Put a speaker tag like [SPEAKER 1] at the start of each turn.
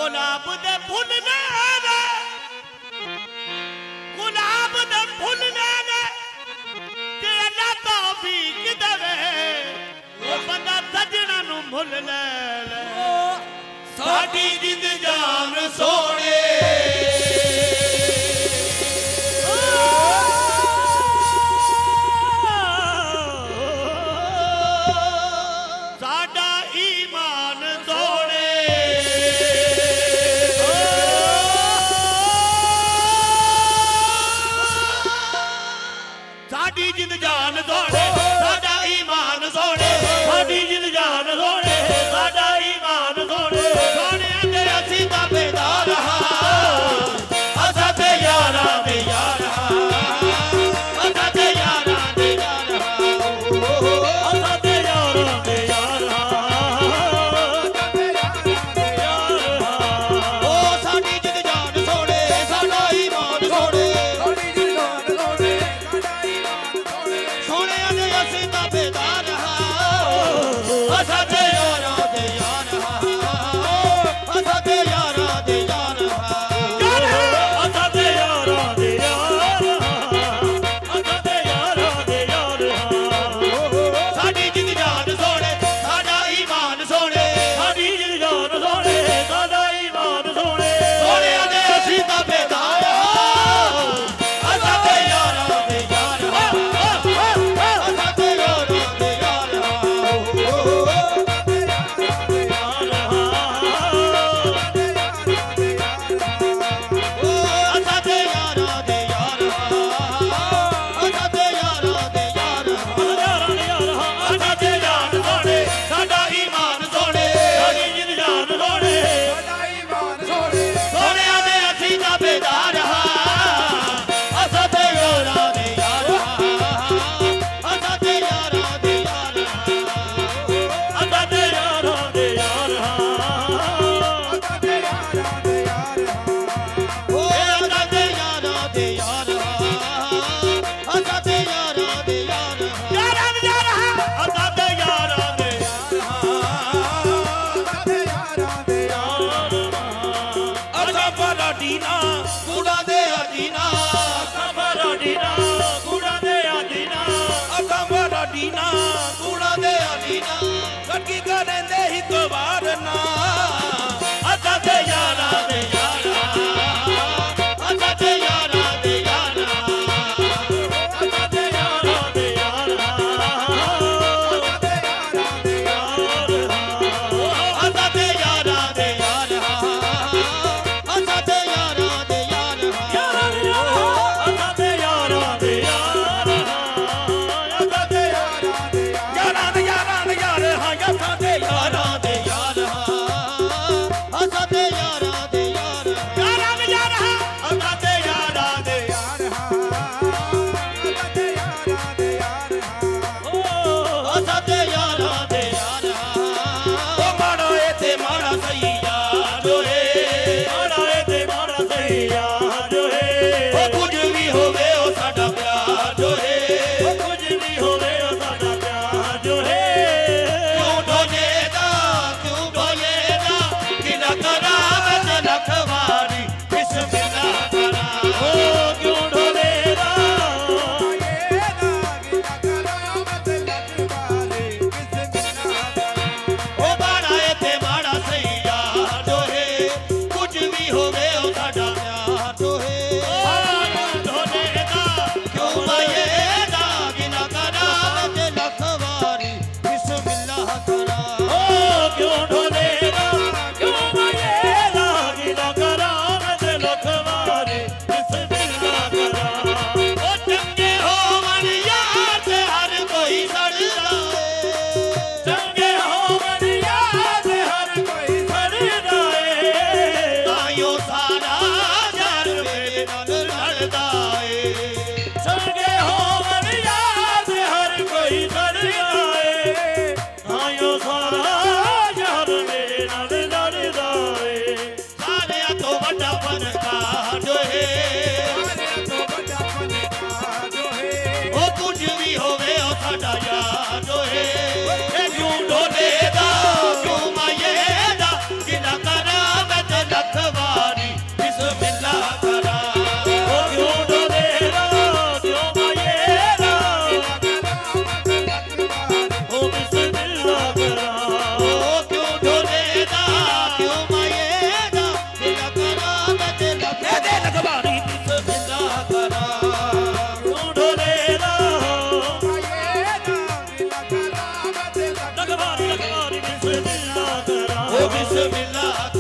[SPEAKER 1] गुलाब दे full ने गुलाब दे full ने ते अल्लाह तौफीक देवे वो बंदा सजना नू मुल ले ले साडी जिंद जान सोने जिंद जान सोने साडा ईमान सोने साडी जिंद जान सोने साडा ईमान सोने सोने ते असी ताबेदार असा ते यारा दे यार असा ते यारा दे यार असा ते यारा दे यार ओ साडी जिंद जान सोने साडा ईमान सोने ਬਿਸਮਿਲ੍ਲਾ ਕਰਾਂ
[SPEAKER 2] ਓ ਬਿਸਮਿਲ੍ਲਾ